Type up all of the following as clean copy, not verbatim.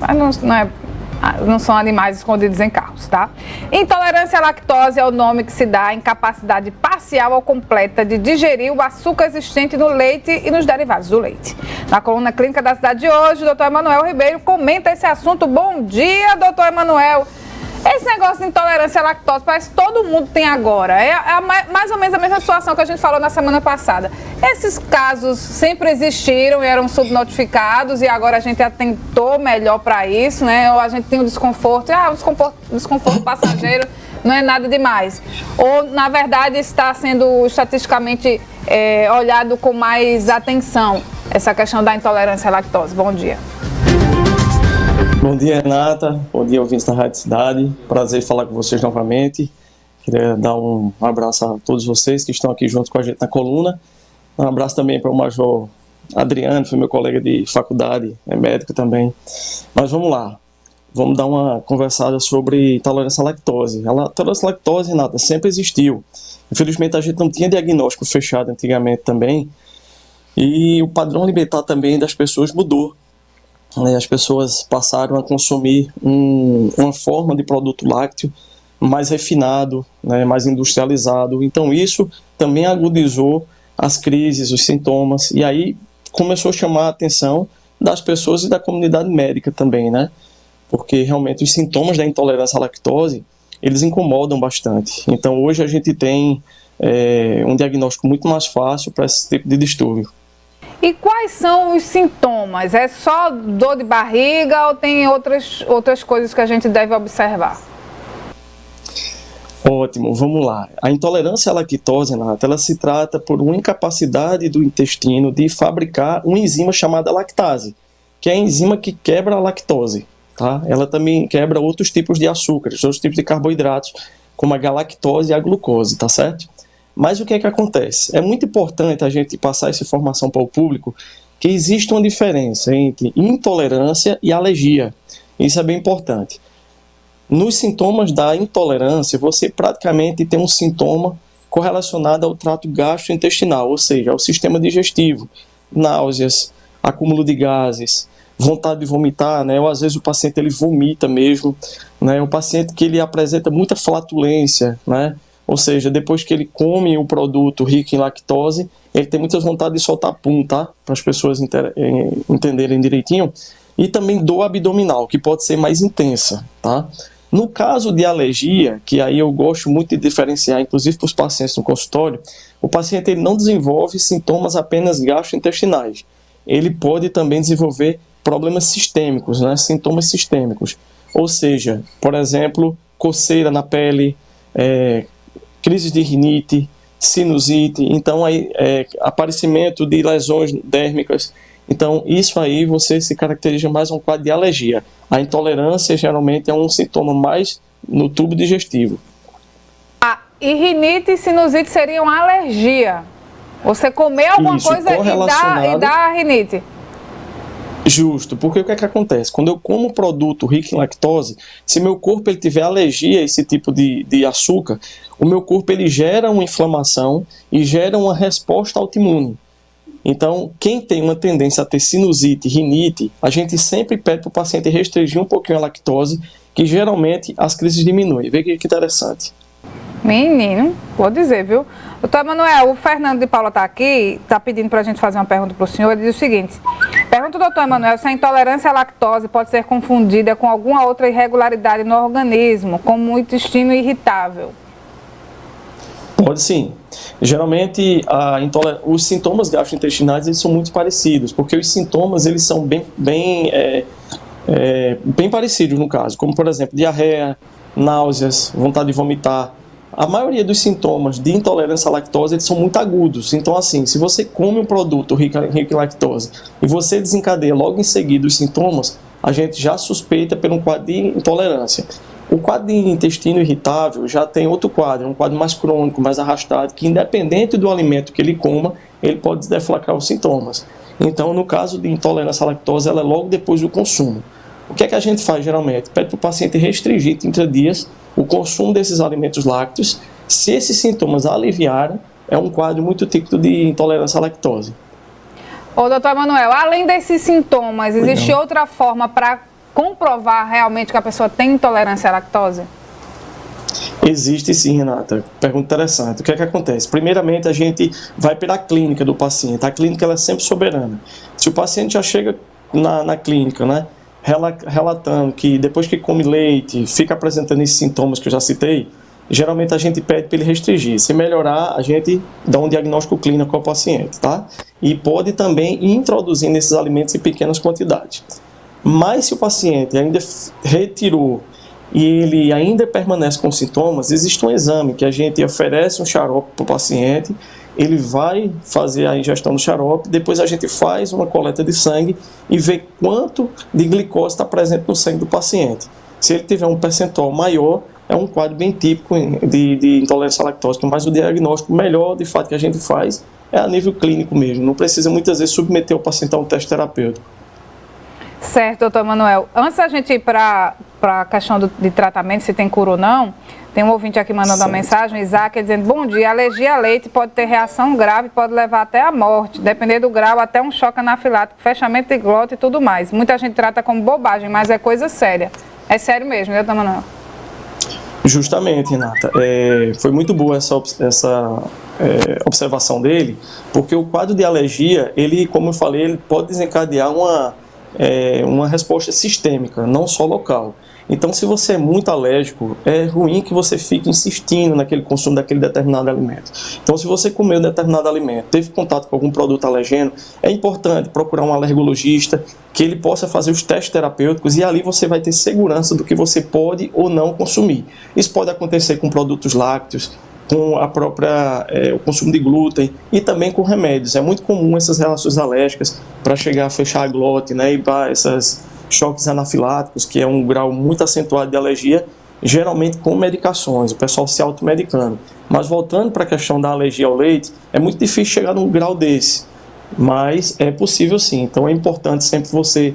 mas não são animais escondidos em carros, tá? Intolerância à lactose é o nome que se dá à incapacidade parcial ou completa de digerir o açúcar existente no leite e nos derivados do leite. Na coluna clínica da cidade de hoje, o doutor Emanuel Ribeiro comenta esse assunto. Bom dia, doutor Emanuel. Esse negócio de intolerância à lactose parece que todo mundo tem agora. É mais ou menos a mesma situação que a gente falou na semana passada. Esses casos sempre existiram e eram subnotificados e agora a gente atentou melhor para isso, né? Ou a gente tem um desconforto, desconforto passageiro não é nada demais. Ou, na verdade, está sendo estatisticamente olhado com mais atenção essa questão da intolerância à lactose. Bom dia. Bom dia, Renata. Bom dia, ouvintes da Rádio Cidade. Prazer em falar com vocês novamente. Queria dar um abraço a todos vocês que estão aqui junto com a gente na coluna. Um abraço também para o Major Adriano, foi meu colega de faculdade, é médico também. Mas vamos lá. Vamos dar uma conversada sobre intolerância à lactose. A intolerância à lactose, Renata, sempre existiu. Infelizmente, a gente não tinha diagnóstico fechado antigamente também. E o padrão alimentar também das pessoas mudou. As pessoas passaram a consumir uma forma de produto lácteo mais refinado, né, mais industrializado. Então isso também agudizou as crises, os sintomas, e aí começou a chamar a atenção das pessoas e da comunidade médica também, né? Porque realmente os sintomas da intolerância à lactose, eles incomodam bastante. Então hoje a gente tem um diagnóstico muito mais fácil para esse tipo de distúrbio. E quais são os sintomas? É só dor de barriga ou tem outras coisas que a gente deve observar? Ótimo, vamos lá. A intolerância à lactose, Renata, ela se trata por uma incapacidade do intestino de fabricar uma enzima chamada lactase, que é a enzima que quebra a lactose. Tá? Ela também quebra outros tipos de açúcares, outros tipos de carboidratos, como a galactose e a glucose, tá certo? Mas o que é que acontece? É muito importante a gente passar essa informação para o público que existe uma diferença entre intolerância e alergia. Isso é bem importante. Nos sintomas da intolerância, você praticamente tem um sintoma correlacionado ao trato gastrointestinal, ou seja, ao sistema digestivo, náuseas, acúmulo de gases, vontade de vomitar, né? Ou às vezes o paciente ele vomita mesmo, né? O paciente que ele apresenta muita flatulência, né? Ou seja, depois que ele come o produto rico em lactose, ele tem muitas vontades de soltar pum, tá? Para as pessoas entenderem direitinho. E também dor abdominal, que pode ser mais intensa, tá? No caso de alergia, que aí eu gosto muito de diferenciar, inclusive para os pacientes no consultório, o paciente ele não desenvolve sintomas apenas gastrointestinais. Ele pode também desenvolver problemas sistêmicos, né? Sintomas sistêmicos. Ou seja, por exemplo, coceira na pele, crises de rinite, sinusite, então aí, aparecimento de lesões dérmicas. Então isso aí você se caracteriza mais um quadro de alergia. A intolerância geralmente é um sintoma mais no tubo digestivo. E rinite e sinusite seriam alergia? Você comer alguma coisa e dá rinite? Justo, porque o que é que acontece? Quando eu como produto rico em lactose, se meu corpo ele tiver alergia a esse tipo de açúcar, o meu corpo ele gera uma inflamação e gera uma resposta autoimune. Então, quem tem uma tendência a ter sinusite, rinite, a gente sempre pede para o paciente restringir um pouquinho a lactose, que geralmente as crises diminuem. Vê que interessante. Menino, vou dizer, viu? Doutor Emanuel, o Fernando de Paula está aqui, está pedindo para a gente fazer uma pergunta para o senhor. Ele diz o seguinte: pergunta ao doutor Emanuel se a intolerância à lactose pode ser confundida com alguma outra irregularidade no organismo, como um intestino irritável. Pode sim. Geralmente, os sintomas gastrointestinais eles são muito parecidos, porque os sintomas eles são bem parecidos no caso, como por exemplo, diarreia, náuseas, vontade de vomitar. A maioria dos sintomas de intolerância à lactose eles são muito agudos. Então, assim, se você come um produto rico em lactose e você desencadeia logo em seguida os sintomas, a gente já suspeita por um quadro de intolerância. O quadro de intestino irritável já tem outro quadro, um quadro mais crônico, mais arrastado, que independente do alimento que ele coma, ele pode deflagrar os sintomas. Então, no caso de intolerância à lactose, ela é logo depois do consumo. O que é que a gente faz geralmente? Pede para o paciente restringir 30 dias o consumo desses alimentos lácteos. Se esses sintomas aliviarem, é um quadro muito típico de intolerância à lactose. Ô, doutor Emanuel, além desses sintomas, existe outra forma para comprovar realmente que a pessoa tem intolerância à lactose? Existe sim, Renata. Pergunta interessante. O que é que acontece? Primeiramente, a gente vai pela clínica do paciente. A clínica ela é sempre soberana. Se o paciente já chega na clínica, né, relatando que depois que come leite, fica apresentando esses sintomas que eu já citei, geralmente a gente pede para ele restringir. Se melhorar, a gente dá um diagnóstico clínico ao paciente, tá? E pode também ir introduzindo esses alimentos em pequenas quantidades. Mas se o paciente ainda retirou e ele ainda permanece com sintomas, existe um exame que a gente oferece um xarope para o paciente, ele vai fazer a ingestão do xarope, depois a gente faz uma coleta de sangue e vê quanto de glicose está presente no sangue do paciente. Se ele tiver um percentual maior, é um quadro bem típico de intolerância à lactose, mas o diagnóstico melhor, de fato, que a gente faz é a nível clínico mesmo, não precisa muitas vezes submeter o paciente a um teste terapêutico. Certo, doutor Manuel. Antes da gente ir para a questão de tratamento, se tem cura ou não, tem um ouvinte aqui mandando uma mensagem, Isaac, dizendo: bom dia, alergia a leite pode ter reação grave, pode levar até a morte, dependendo do grau, até um choque anafilático, fechamento de glota e tudo mais. Muita gente trata como bobagem, mas é coisa séria. É sério mesmo, doutor Manuel? Justamente, Renata. Foi muito boa essa observação dele, porque o quadro de alergia, ele, como eu falei, ele pode desencadear uma resposta sistêmica, não só local. Então, se você é muito alérgico, é ruim que você fique insistindo naquele consumo daquele determinado alimento. Então, se você comeu determinado alimento, teve contato com algum produto alergeno, é importante procurar um alergologista, que ele possa fazer os testes terapêuticos e ali você vai ter segurança do que você pode ou não consumir. Isso pode acontecer com produtos lácteos, com o consumo de glúten e também com remédios. É muito comum essas reações alérgicas para chegar a fechar a glote, né, e para esses choques anafiláticos, que é um grau muito acentuado de alergia, geralmente com medicações, o pessoal se automedicando. Mas voltando para a questão da alergia ao leite, é muito difícil chegar num grau desse, mas é possível sim. Então é importante sempre você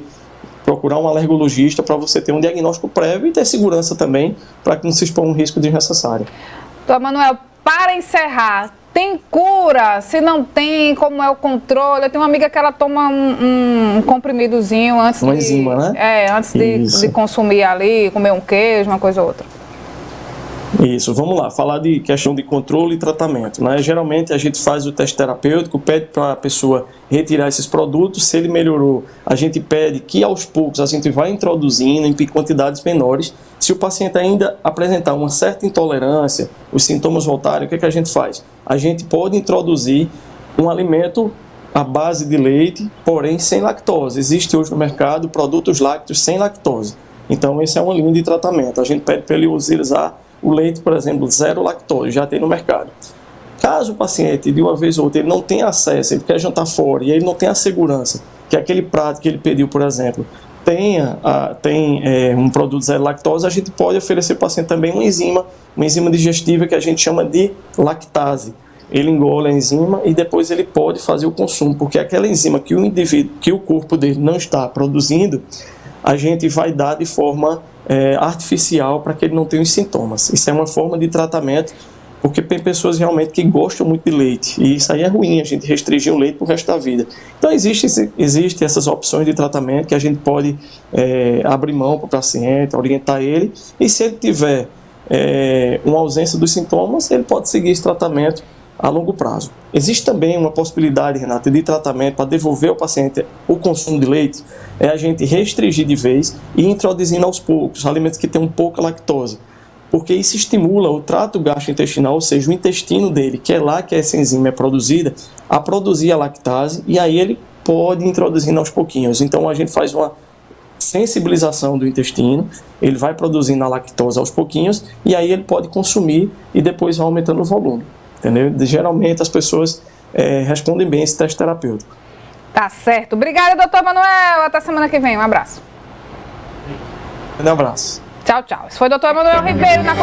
procurar um alergologista para você ter um diagnóstico prévio e ter segurança também, para que não se exponha um risco desnecessário. Doutor Manuel, para encerrar, tem cura? Se não tem, como é o controle? Eu tenho uma amiga que ela toma um comprimidozinho antes uma enzima, né? Antes de consumir ali, comer um queijo, uma coisa ou outra. Isso, vamos lá, falar de questão de controle e tratamento, né? Geralmente a gente faz o teste terapêutico, pede para a pessoa retirar esses produtos, se ele melhorou, a gente pede que aos poucos a gente vai introduzindo em quantidades menores. Se o paciente ainda apresentar uma certa intolerância, os sintomas voltarem, o que é que a gente faz? A gente pode introduzir um alimento à base de leite, porém sem lactose. Existe hoje no mercado produtos lácteos sem lactose. Então esse é uma linha de tratamento. A gente pede para ele utilizar o leite, por exemplo, zero lactose, já tem no mercado. Caso o paciente, de uma vez ou outra, ele não tenha acesso, ele quer jantar fora e ele não tem a segurança que aquele prato que ele pediu, por exemplo, tem um produto zero lactose, a gente pode oferecer para o paciente também uma enzima digestiva que a gente chama de lactase. Ele engole a enzima e depois ele pode fazer o consumo, porque aquela enzima que o indivíduo, que o corpo dele não está produzindo, a gente vai dar de forma artificial para que ele não tenha os sintomas. Isso é uma forma de tratamento, porque tem pessoas realmente que gostam muito de leite, e isso aí é ruim, a gente restringir o leite para o resto da vida. Então existem essas opções de tratamento que a gente pode abrir mão para o paciente, orientar ele, e se ele tiver uma ausência dos sintomas, ele pode seguir esse tratamento a longo prazo. Existe também uma possibilidade, Renata, de tratamento para devolver ao paciente o consumo de leite, é a gente restringir de vez e introduzindo aos poucos alimentos que têm pouca lactose, porque isso estimula o trato gastrointestinal, ou seja, o intestino dele, que é lá que essa enzima é produzida, a produzir a lactase, e aí ele pode ir introduzindo aos pouquinhos. Então a gente faz uma sensibilização do intestino, ele vai produzindo a lactose aos pouquinhos, e aí ele pode consumir e depois vai aumentando o volume. Entendeu? Geralmente as pessoas respondem bem esse teste terapêutico. Tá certo. Obrigada, doutor Manuel. Até semana que vem. Um abraço. Um abraço. Tchau, tchau. Esse foi o doutor Manuel Ribeiro na